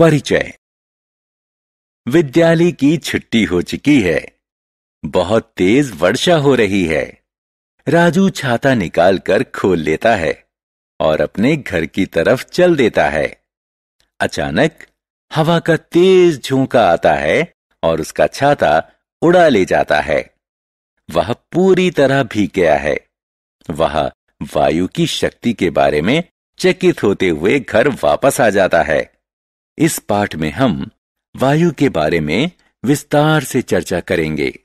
परिचय। विद्यालय की छुट्टी हो चुकी है। बहुत तेज वर्षा हो रही है। राजू छाता निकालकर खोल लेता है और अपने घर की तरफ चल देता है। अचानक हवा का तेज झोंका आता है और उसका छाता उड़ा ले जाता है। वह पूरी तरह भीग गया है। वह वायु की शक्ति के बारे में चकित होते हुए घर वापस आ जाता है। इस पाठ में हम वायु के बारे में विस्तार से चर्चा करेंगे।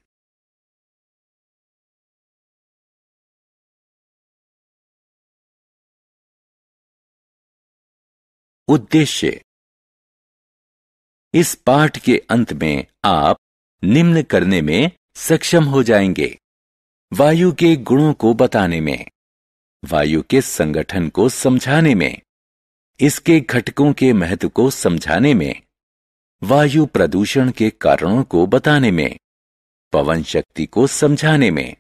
उद्देश्य। इस पाठ के अंत में आप निम्न करने में सक्षम हो जाएंगे: वायु के गुणों को बताने में, वायु के संगठन को समझाने में, इसके घटकों के महत्व को समझाने में, वायु प्रदूषण के कारणों को बताने में, पवन शक्ति को समझाने में।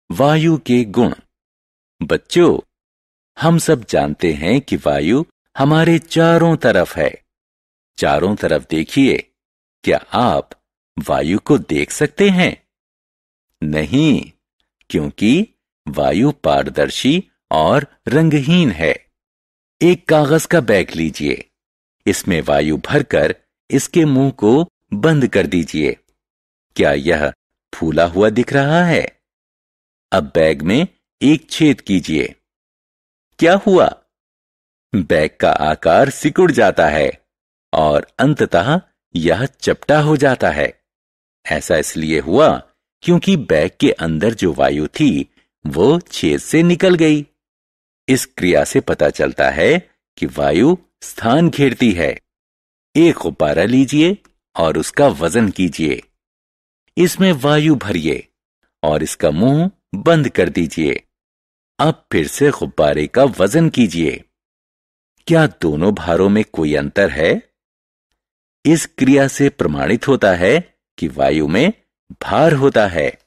वायु के गुण। बच्चों, हम सब जानते हैं कि वायु हमारे चारों तरफ है। चारों तरफ देखिए। क्या आप वायु को देख सकते हैं? नहीं, क्योंकि वायु पारदर्शी और रंगहीन है। एक कागज का बैग लीजिए। इसमें वायु भरकर इसके मुंह को बंद कर दीजिए। क्या यह फूला हुआ दिख रहा है? अब बैग में एक छेद कीजिए। क्या हुआ? बैग का आकार सिकुड़ जाता है और अंततः यह चपटा हो जाता है। ऐसा इसलिए हुआ क्योंकि बैग के अंदर जो वायु थी वो छेद से निकल गई। इस क्रिया से पता चलता है कि वायु स्थान घेरती है। एक गुब्बारा लीजिए और उसका वजन कीजिए। इसमें वायु भरिए और इसका मुंह बंद कर दीजिए। अब फिर से गुब्बारे का वजन कीजिए। क्या दोनों भारों में कोई अंतर है? इस क्रिया से प्रमाणित होता है कि वायु में भार होता है।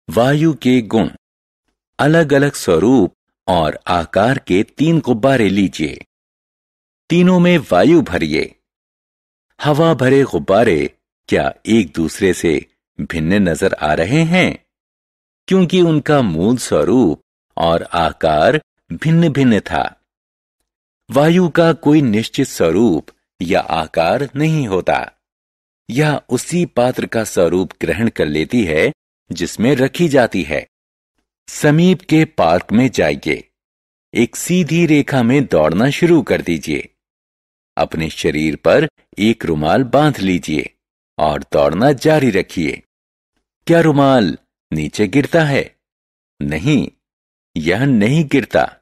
वायु के गुण। अलग अलग स्वरूप और आकार के 3 गुब्बारे लीजिए। तीनों में वायु भरिए। हवा भरे गुब्बारे क्या एक दूसरे से भिन्न नजर आ रहे हैं? क्योंकि उनका मूल स्वरूप और आकार भिन्न भिन्न था। वायु का कोई निश्चित स्वरूप या आकार नहीं होता। यह उसी पात्र का स्वरूप ग्रहण कर लेती है जिसमें रखी जाती है। समीप के पार्क में जाइए। एक सीधी रेखा में दौड़ना शुरू कर दीजिए। अपने शरीर पर एक रुमाल बांध लीजिए और दौड़ना जारी रखिए। क्या रुमाल नीचे गिरता है? नहीं, यह नहीं गिरता।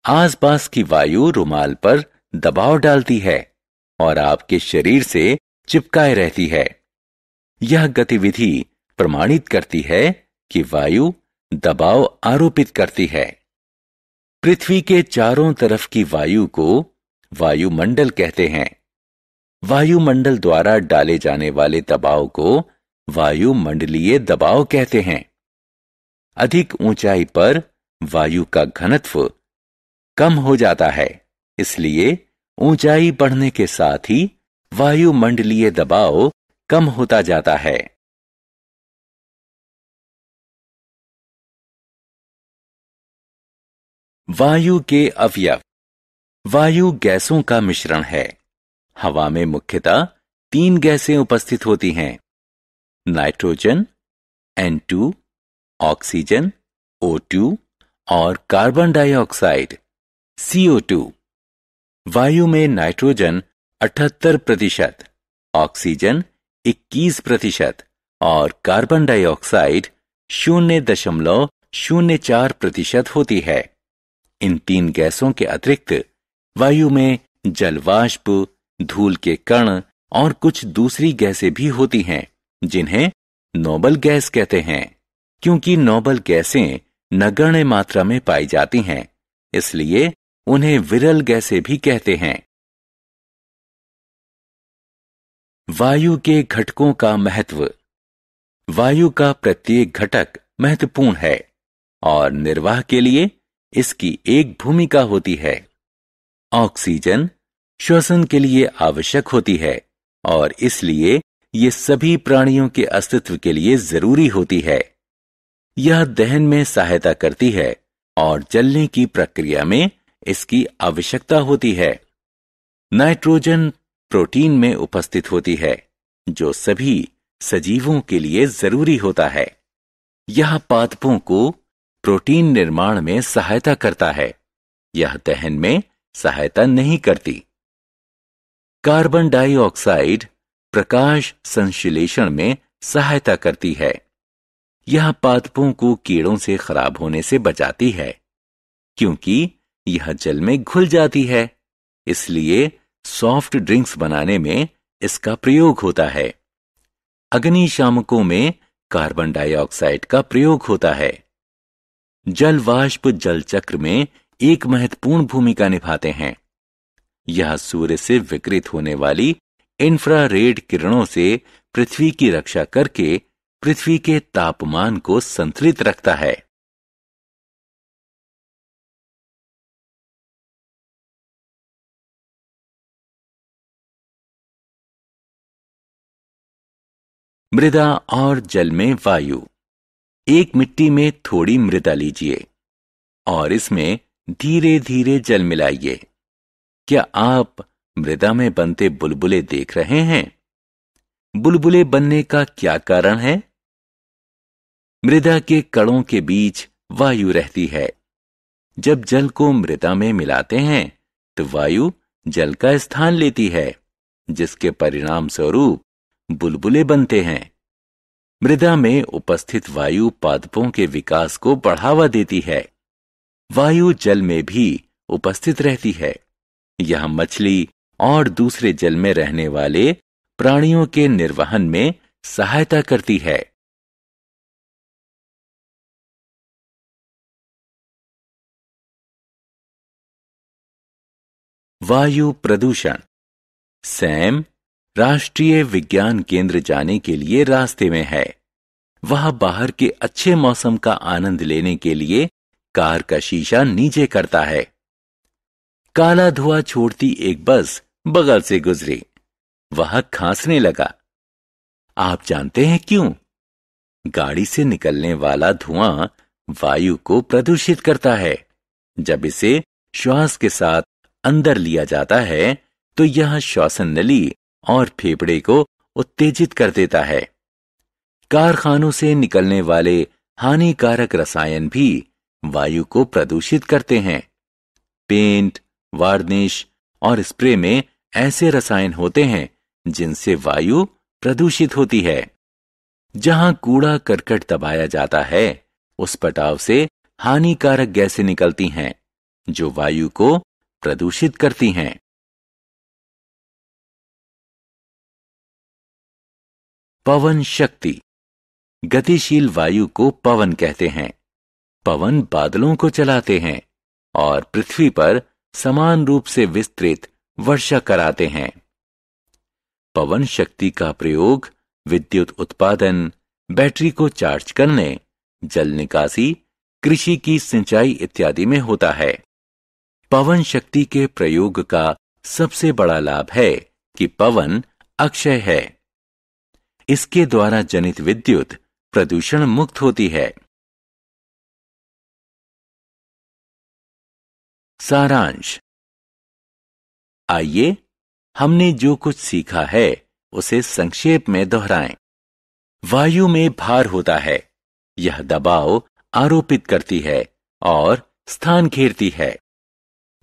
आसपास की वायु रुमाल पर दबाव डालती है और आपके शरीर से चिपकाए रहती है। यह गतिविधि प्रमाणित करती है कि वायु दबाव आरोपित करती है। पृथ्वी के चारों तरफ की वायु को वायुमंडल कहते हैं। वायुमंडल द्वारा डाले जाने वाले दबाव को वायुमंडलीय दबाव कहते हैं। अधिक ऊंचाई पर वायु का घनत्व कम हो जाता है, इसलिए ऊंचाई बढ़ने के साथ ही वायुमंडलीय दबाव कम होता जाता है। वायु के अवयव। वायु गैसों का मिश्रण है। हवा में मुख्यतः 3 गैसें उपस्थित होती हैं: नाइट्रोजन N2, ऑक्सीजन O2 और कार्बन डाइऑक्साइड CO2। वायु में नाइट्रोजन 78%, ऑक्सीजन 21% और कार्बन डाइऑक्साइड 0.04% होती है। इन 3 गैसों के अतिरिक्त वायु में जलवाष्प, धूल के कण और कुछ दूसरी गैसें भी होती हैं जिन्हें नोबल गैस कहते हैं। क्योंकि नोबल गैसें नगण्य मात्रा में पाई जाती हैं, इसलिए उन्हें विरल गैसें भी कहते हैं। वायु के घटकों का महत्व। वायु का प्रत्येक घटक महत्वपूर्ण है। और निर्वाह के लिए इसकी एक भूमिका होती है। ऑक्सीजन श्वसन के लिए आवश्यक होती है और इसलिए ये सभी प्राणियों के अस्तित्व के लिए जरूरी होती है। यह दहन में सहायता करती है और जलने की प्रक्रिया में इसकी आवश्यकता होती है। नाइट्रोजन प्रोटीन में उपस्थित होती है, जो सभी सजीवों के लिए जरूरी होता है। यह पादपों को प्रोटीन निर्माण में सहायता करता है। यह दहन में सहायता नहीं करती। कार्बन डाइऑक्साइड प्रकाश संश्लेषण में सहायता करती है। यह पादपों को कीड़ों से खराब होने से बचाती है, क्योंकि यह जल में घुल जाती है। इसलिए सॉफ्ट ड्रिंक्स बनाने में इसका प्रयोग होता है। अग्निशामकों में कार्बन डाइऑक्साइड का प्रयोग होता है। जल वाष्प जल चक्र में एक महत्वपूर्ण भूमिका निभाते हैं। यह सूर्य से विकिरित होने वाली इंफ्रारेड किरणों से पृथ्वी की रक्षा करके पृथ्वी के तापमान को संतुलित रखता है। मृदा और जल में वायु। एक मिट्टी में थोड़ी मृदा लीजिए और इसमें धीरे धीरे जल मिलाइए। क्या आप मृदा में बनते बुलबुले देख रहे हैं? बुलबुले बनने का क्या कारण है? मृदा के कणों के बीच वायु रहती है। जब जल को मृदा में मिलाते हैं तो वायु जल का स्थान लेती है, जिसके परिणाम स्वरूप बुलबुले बनते हैं। मृदा में उपस्थित वायु पादपों के विकास को बढ़ावा देती है। वायु जल में भी उपस्थित रहती है। यह मछली और दूसरे जल में रहने वाले प्राणियों के निर्वहन में सहायता करती है। वायु प्रदूषण। सैम राष्ट्रीय विज्ञान केंद्र जाने के लिए रास्ते में है। वह बाहर के अच्छे मौसम का आनंद लेने के लिए कार का शीशा नीचे करता है। काला धुआं छोड़ती एक बस बगल से गुजरी। वह खांसने लगा। आप जानते हैं क्यों? गाड़ी से निकलने वाला धुआं वायु को प्रदूषित करता है। जब इसे श्वास के साथ अंदर लिया जाता है तो यह श्वसन नली और फेफड़े को उत्तेजित कर देता है। कारखानों से निकलने वाले हानिकारक रसायन भी वायु को प्रदूषित करते हैं। पेंट, वार्निश और स्प्रे में ऐसे रसायन होते हैं जिनसे वायु प्रदूषित होती है। जहां कूड़ा करकट दबाया जाता है, उस पटाव से हानिकारक गैसें निकलती हैं, जो वायु को प्रदूषित करती हैं। पवन शक्ति। गतिशील वायु को पवन कहते हैं। पवन बादलों को चलाते हैं और पृथ्वी पर समान रूप से विस्तृत वर्षा कराते हैं। पवन शक्ति का प्रयोग विद्युत उत्पादन, बैटरी को चार्ज करने, जल निकासी, कृषि की सिंचाई इत्यादि में होता है। पवन शक्ति के प्रयोग का सबसे बड़ा लाभ है कि पवन अक्षय है। इसके द्वारा जनित विद्युत प्रदूषण मुक्त होती है। सारांश। आइए हमने जो कुछ सीखा है उसे संक्षेप में दोहराएं। वायु में भार होता है। यह दबाव आरोपित करती है और स्थान घेरती है।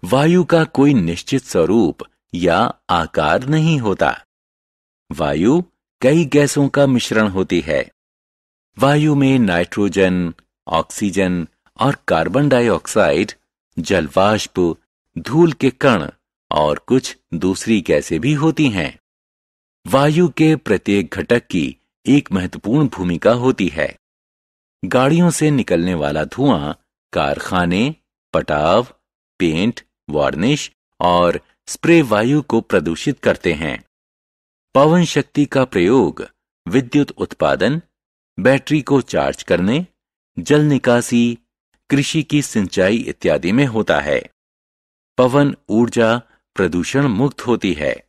वायु का कोई निश्चित स्वरूप या आकार नहीं होता। वायु कई गैसों का मिश्रण होती है। वायु में नाइट्रोजन, ऑक्सीजन और कार्बन डाइऑक्साइड, जल वाष्प, धूल के कण और कुछ दूसरी गैसें भी होती हैं। वायु के प्रत्येक घटक की एक महत्वपूर्ण भूमिका होती है। गाड़ियों से निकलने वाला धुआं कारखाने, पटाव, पेंट, वार्निश और स्प्रे वायु को प्रदूषित करते हैं। पवन शक्ति का प्रयोग विद्युत उत्पादन, बैटरी को चार्ज करने, जल निकासी, कृषि की सिंचाई इत्यादि में होता है। पवन ऊर्जा प्रदूषण मुक्त होती है।